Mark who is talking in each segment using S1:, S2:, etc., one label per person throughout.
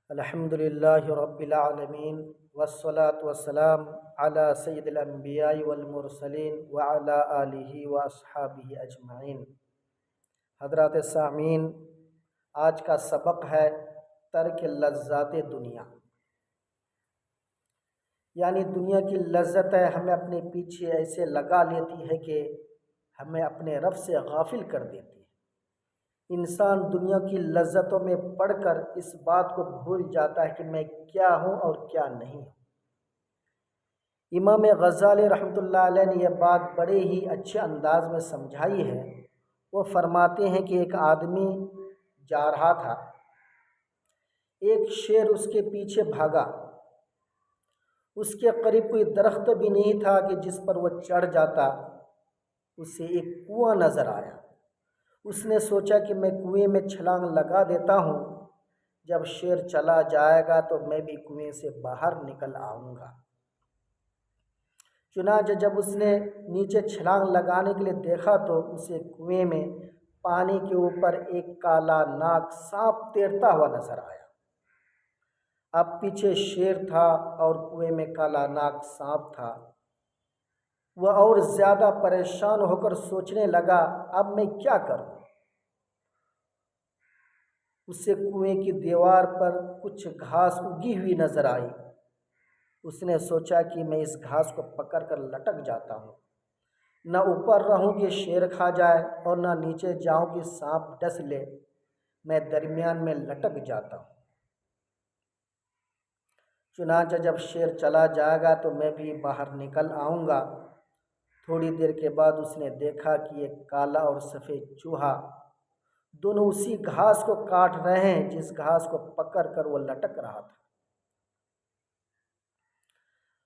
S1: الحمد للہ رب العالمین والصلاة والسلام علی سید الانبیاء والمرسلین وعلی آلہ واصحابہ اجمعین۔ حضرات سامعین، آج کا سبق ہے ترک لذات دنیا، یعنی دنیا کی لذتیں ہمیں اپنے پیچھے ایسے لگا لیتی ہے کہ ہمیں اپنے رب سے غافل کر دیتی ہے۔ انسان دنیا کی لذتوں میں پڑ کر اس بات کو بھول جاتا ہے کہ میں کیا ہوں اور کیا نہیں ہوں۔ امام غزالی رحمۃ اللہ علیہ نے یہ بات بڑے ہی اچھے انداز میں سمجھائی ہے۔ وہ فرماتے ہیں کہ ایک آدمی جا رہا تھا، ایک شیر اس کے پیچھے بھاگا۔ اس کے قریب کوئی درخت بھی نہیں تھا کہ جس پر وہ چڑھ جاتا۔ اسے ایک کنواں نظر آیا۔ اس نے سوچا کہ میں کنویں میں چھلانگ لگا دیتا ہوں، جب شیر چلا جائے گا تو میں بھی کنویں سے باہر نکل آؤں گا۔ چنانچہ جب اس نے نیچے چھلانگ لگانے کے لیے دیکھا تو اسے کنویں میں پانی کے اوپر ایک کالا ناک سانپ تیرتا ہوا نظر آیا۔ اب پیچھے شیر تھا اور کنویں میں کالا ناک سانپ تھا۔ وہ اور زیادہ پریشان ہو کر سوچنے لگا، اب میں کیا کروں؟ اسے کنویں کی دیوار پر کچھ گھاس اگی ہوئی نظر آئی۔ اس نے سوچا کہ میں اس گھاس کو پکڑ کر لٹک جاتا ہوں، نہ اوپر رہوں کہ شیر کھا جائے اور نہ نیچے جاؤں کہ سانپ ڈس لے، میں درمیان میں لٹک جاتا ہوں۔ چنانچہ جب شیر چلا جائے گا تو میں بھی باہر نکل آؤں گا۔ تھوڑی دیر کے بعد اس نے دیکھا کہ ایک کالا اور سفید چوہا دونوں اسی گھاس کو کاٹ رہے ہیں جس گھاس کو پکڑ کر وہ لٹک رہا تھا۔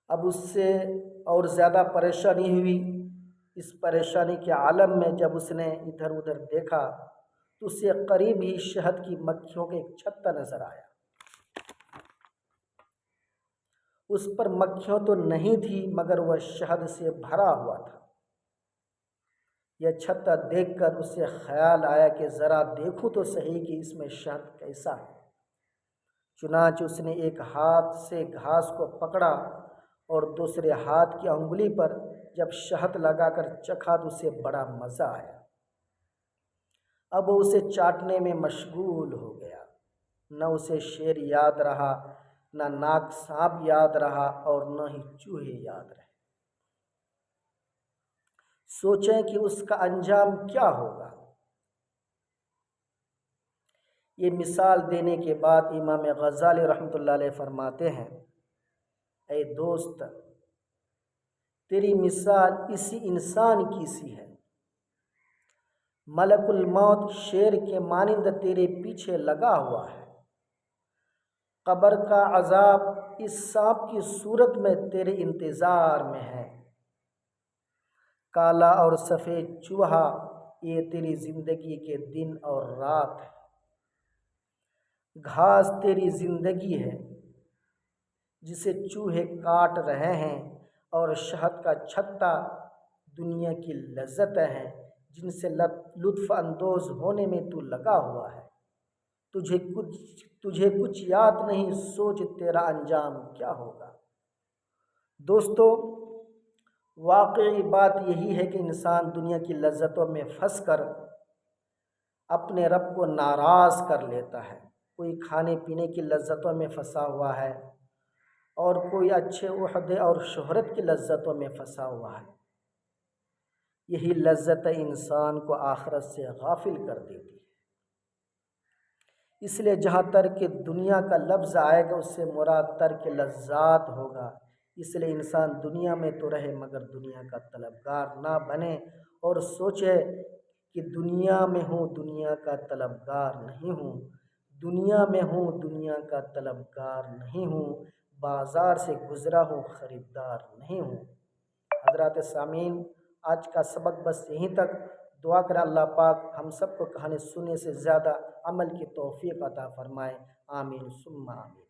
S1: اب اس سے اور زیادہ پریشانی ہوئی۔ اس پریشانی کے عالم میں جب اس نے ادھر ادھر دیکھا تو اسے قریب ہی شہد کی مکھیوں کا ایک چھتا نظر آیا۔ اس پر مکھیوں تو نہیں تھی مگر وہ شہد سے بھرا ہوا تھا۔ یہ چھتا دیکھ کر اسے خیال آیا کہ ذرا دیکھوں تو صحیح کہ اس میں شہد کیسا ہے۔ چنانچہ اس نے ایک ہاتھ سے گھاس کو پکڑا اور دوسرے ہاتھ کی انگلی پر جب شہد لگا کر چکھا تو اسے بڑا مزہ آیا۔ اب وہ اسے چاٹنے میں مشغول ہو گیا۔ نہ اسے شیر یاد رہا، نہ ناک سانپ یاد رہا اور نہ ہی چوہے یاد رہے۔ سوچیں کہ اس کا انجام کیا ہوگا۔ یہ مثال دینے کے بعد امام غزالی رحمۃ اللہ علیہ فرماتے ہیں، اے دوست، تیری مثال اسی انسان کی سی ہے۔ ملک الموت شیر کے مانند تیرے پیچھے لگا ہوا ہے۔ قبر کا عذاب اس سانپ کی صورت میں تیرے انتظار میں ہے۔ کالا اور سفید چوہا یہ تیری زندگی کے دن اور رات ہے۔ گھاس تیری زندگی ہے جسے چوہے کاٹ رہے ہیں، اور شہد کا چھتا دنیا کی لذتیں ہیں جن سے لطف اندوز ہونے میں تو لگا ہوا ہے۔ تجھے کچھ یاد نہیں، سوچ تیرا انجام کیا ہوگا۔ دوستو، واقعی بات یہی ہے کہ انسان دنیا کی لذتوں میں پھنس کر اپنے رب کو ناراض کر لیتا ہے۔ کوئی کھانے پینے کی لذتوں میں پھنسا ہوا ہے اور کوئی اچھے عہدے اور شہرت کی لذتوں میں پھنسا ہوا ہے۔ یہی لذتیں انسان کو آخرت سے غافل کر دیتی ہے۔ اس لیے جہاں ترک دنیا کا لفظ آئے گا اس سے مراد ترک لذات ہوگا۔ اس لیے انسان دنیا میں تو رہے مگر دنیا کا طلبگار نہ بنے، اور سوچے کہ دنیا میں ہوں دنیا کا طلبگار نہیں ہوں، دنیا میں ہوں دنیا کا طلبگار نہیں ہوں، بازار سے گزرا ہوں خریدار نہیں ہوں۔ حضرات سامعین، آج کا سبق بس یہیں تک۔ دعا کریں اللہ پاک ہم سب کو کہانی سننے سے زیادہ عمل کی توفیق عطا فرمائے۔ آمین ثم آمین۔